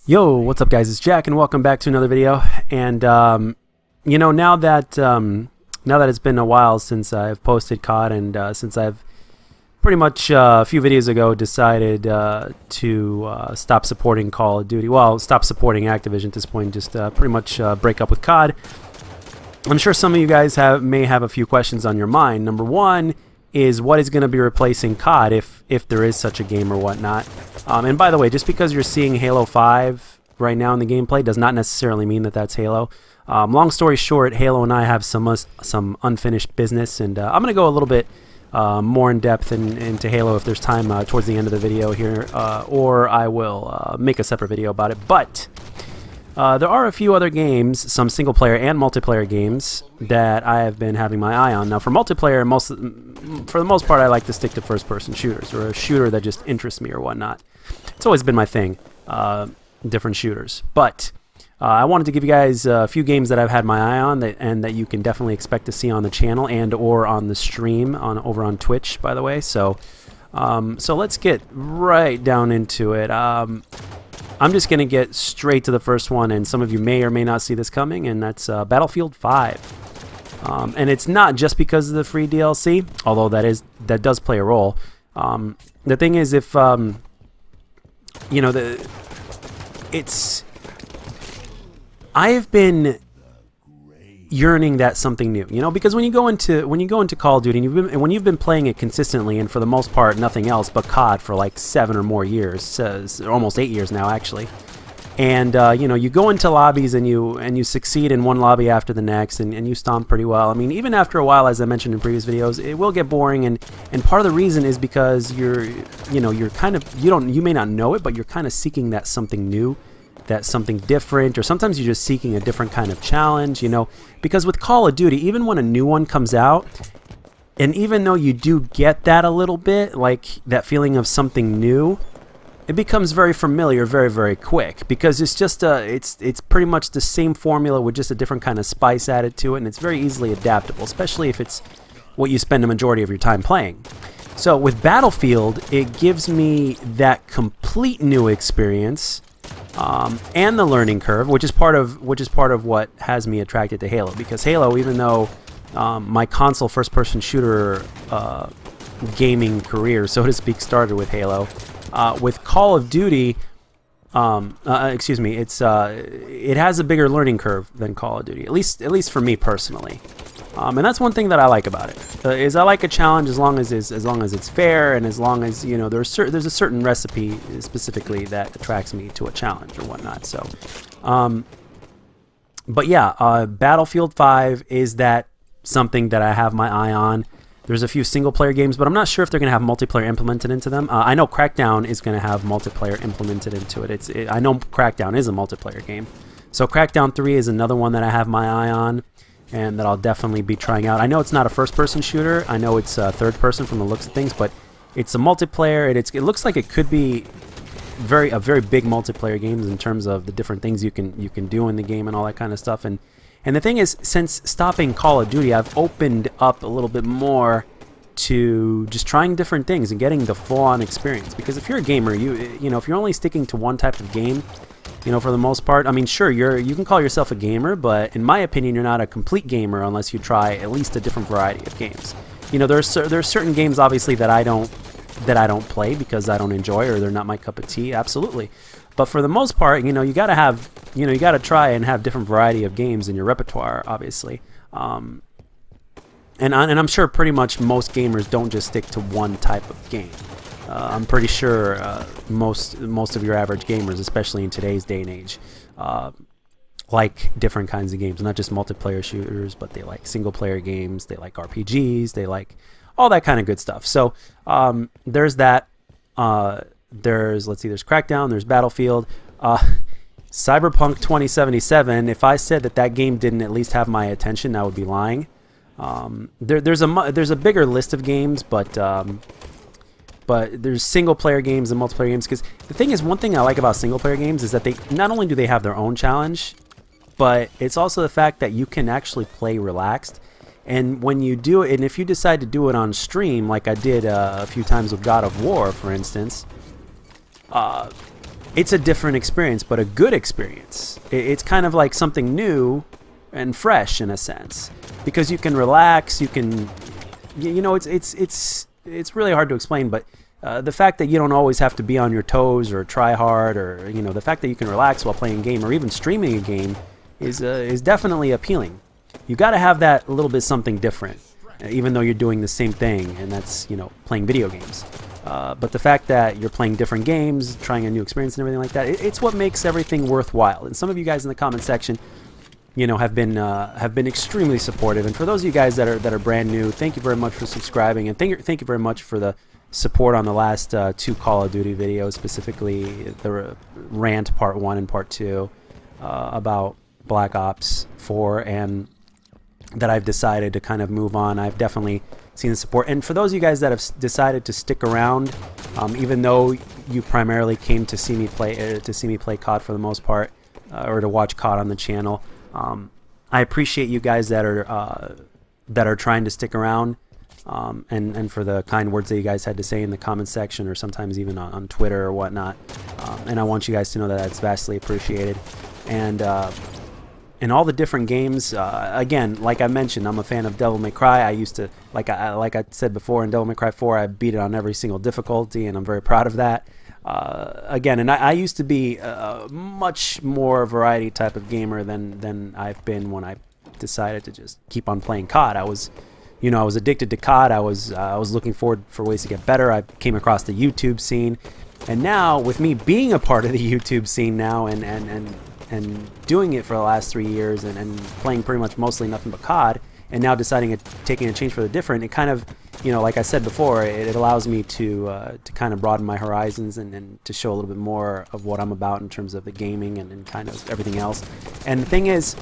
Yo, what's up, guys? It's Jack, and welcome back to another video. And now that it's been a while since I've posted COD, and since I've pretty much a few videos ago decided to stop supporting Call of Duty. Well, stop supporting Activision at this point. Just pretty much break up with COD. I'm sure some of you guys may have a few questions on your mind. Number one is, what is going to be replacing COD if there is such a game or whatnot. And by the way, just because you're seeing Halo 5 right now in the gameplay does not necessarily mean that that's Halo. Long story short, Halo and I have some unfinished business, and I'm going to go a little bit more in depth into Halo if there's time towards the end of the video here, or I will make a separate video about it. But there are a few other games, some single player and multiplayer games, that I have been having my eye on. Now, for multiplayer, for the most part, I like to stick to first-person shooters, or a shooter that just interests me or whatnot. It's always been my thing, different shooters. But I wanted to give you guys a few games that I've had my eye on and that you can definitely expect to see on the channel and or on the stream over on Twitch, by the way. So let's get right down into it. I'm just going to get straight to the first one, and some of you may or may not see this coming, and that's Battlefield 5. And it's not just because of the free DLC, although that does play a role. The thing is, if I've been yearning that something new, because when you go into Call of Duty, and when you've been playing it consistently, and for the most part nothing else but COD for like 7 or more years, almost 8 years now actually, and you go into lobbies and you succeed in one lobby after the next, and you stomp pretty well. I mean, even after a while, as I mentioned in previous videos, it will get boring, and part of the reason is because you're kind of, you may not know it, but you're kind of seeking that something new, that something different, or sometimes you're just seeking a different kind of challenge, because with Call of Duty, even when a new one comes out, and even though you do get that a little bit, like that feeling of something new, it becomes very familiar very, very quick, because it's just it's pretty much the same formula with just a different kind of spice added to it, and it's very easily adaptable, especially if it's what you spend a majority of your time playing. So with Battlefield, it gives me that complete new experience, and the learning curve, which is part of what has me attracted to Halo. Because Halo, even though my console first-person shooter gaming career, so to speak, started with Halo, with Call of Duty, it has a bigger learning curve than Call of Duty, at least for me personally. And that's one thing that I like about it, is I like a challenge as long as it's fair, and as long as there's a certain recipe specifically that attracts me to a challenge or whatnot. So, but yeah, Battlefield 5 is that something that I have my eye on. There's a few single player games, but I'm not sure if they're going to have multiplayer implemented into them. I know Crackdown is going to have multiplayer implemented into it. I know Crackdown is a multiplayer game, so Crackdown 3 is another one that I have my eye on, and that I'll definitely be trying out. I know it's not a first-person shooter. I know it's third-person from the looks of things, but it's a multiplayer. It looks like it could be a very big multiplayer game in terms of the different things you can do in the game and all that kind of stuff. And the thing is, since stopping Call of Duty, I've opened up a little bit more to just trying different things and getting the full-on experience. Because if you're a gamer, if you're only sticking to one type of game, for the most part, I mean, sure, you can call yourself a gamer, but in my opinion, you're not a complete gamer unless you try at least a different variety of games. There's certain games, obviously, that I don't play because I don't enjoy, or they're not my cup of tea. Absolutely. But for the most part, you gotta try and have different variety of games in your repertoire, obviously. And I'm sure pretty much most gamers don't just stick to one type of game. I'm pretty sure most of your average gamers, especially in today's day and age, like different kinds of games. Not just multiplayer shooters, but they like single-player games. They like RPGs. They like all that kind of good stuff. So there's that. There's Crackdown. There's Battlefield. Cyberpunk 2077. If I said that game didn't at least have my attention, I would be lying. There's a bigger list of games, but there's single-player games and multiplayer games. Because the thing is, one thing I like about single-player games is that they not only do they have their own challenge, but it's also the fact that you can actually play relaxed. And when you do it, and if you decide to do it on stream, like I did a few times with God of War, for instance, it's a different experience, but a good experience. It's kind of like something new and fresh in a sense, because you can relax, you can, you know, it's really hard to explain, but the fact that you don't always have to be on your toes or try hard, or, you know, the fact that you can relax while playing a game or even streaming a game is definitely appealing. You got to have that little bit something different, even though you're doing the same thing, and that's, you know, playing video games. But the fact that you're playing different games, trying a new experience and everything like that, it's what makes everything worthwhile. And some of you guys in the comment section, you know, have been extremely supportive. And for those of you guys that are brand new, thank you very much for subscribing, and thank you very much for the support on the last 2 Call of Duty videos, specifically the rant part 1 and part 2 about Black Ops 4, and that I've decided to kind of move on. I've definitely seen the support, and for those of you guys that have decided to stick around, even though you primarily came to see me play COD for the most part, or to watch COD on the channel, I appreciate you guys that are trying to stick around, and for the kind words that you guys had to say in the comment section, or sometimes even on Twitter or whatnot. And I want you guys to know that that's vastly appreciated. And in all the different games, again, like I mentioned, I'm a fan of Devil May Cry. I used to, like I said before, in Devil May Cry 4, I beat it on every single difficulty, and I'm very proud of that. Again, and I used to be a much more variety type of gamer than I've been when I decided to just keep on playing COD. I was addicted to COD. I was looking forward for ways to get better. I came across the YouTube scene, and now with me being a part of the YouTube scene now, and doing it for the last 3 years, and playing pretty much mostly nothing but COD, and now taking a change for the different, it kind of, you know, like I said before, it allows me to kind of broaden my horizons, and to show a little bit more of what I'm about in terms of the gaming and kind of everything else. And the thing is,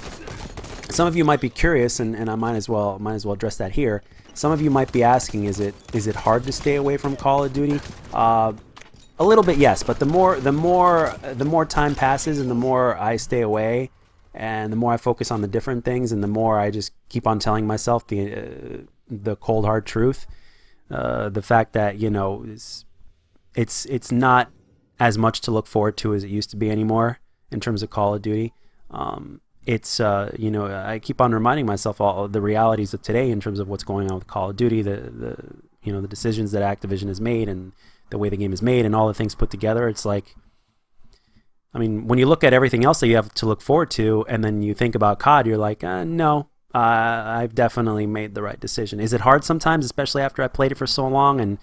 some of you might be curious, and I might as well address that here. Some of you might be asking, is it hard to stay away from Call of Duty? A little bit, yes, but the more time passes, and the more I stay away, and the more I focus on the different things, and the more I just keep on telling myself the cold hard truth, the fact that, you know, it's not as much to look forward to as it used to be anymore in terms of Call of Duty. It's you know, I keep on reminding myself all the realities of today in terms of what's going on with Call of Duty, the you know, the decisions that Activision has made, and the way the game is made, and all the things put together. It's like, I mean, when you look at everything else that you have to look forward to, and then you think about COD, you're like, no, I've definitely made the right decision. Is it hard sometimes, especially after I played it for so long,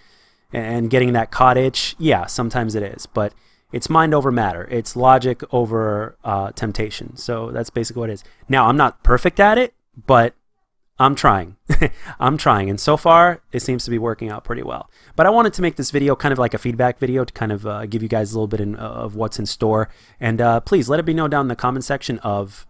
and getting that COD itch? Yeah, sometimes it is, but it's mind over matter. It's logic over temptation. So that's basically what it is. Now, I'm not perfect at it, but I'm trying. I'm trying, and so far it seems to be working out pretty well. But I wanted to make this video kind of like a feedback video to kind of give you guys a little bit of what's in store. And please let it be known down in the comment section of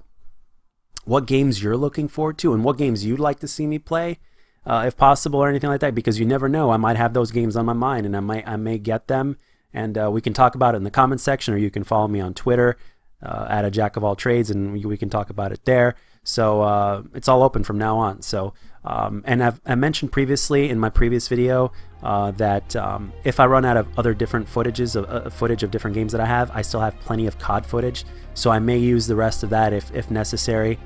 what games you're looking forward to, and what games you'd like to see me play, if possible, or anything like that, because you never know. I might have those games on my mind, and I may get them, and we can talk about it in the comment section, or you can follow me on Twitter at a Jack of all trades, and we can talk about it there. So it's all open from now on. So and I mentioned previously in my previous video that if I run out of other different footage of different games that I have, I still have plenty of COD footage. So I may use the rest of that if necessary,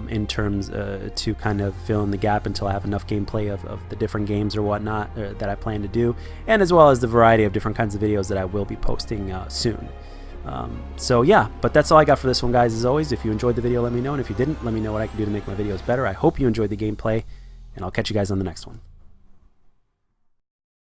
in terms to kind of fill in the gap until I have enough gameplay of the different games or whatnot that I plan to do, and as well as the variety of different kinds of videos that I will be posting soon. So yeah, but that's all I got for this one, guys. As always, if you enjoyed the video, let me know, and if you didn't, let me know what I can do to make my videos better. I hope you enjoyed the gameplay, and I'll catch you guys on the next one.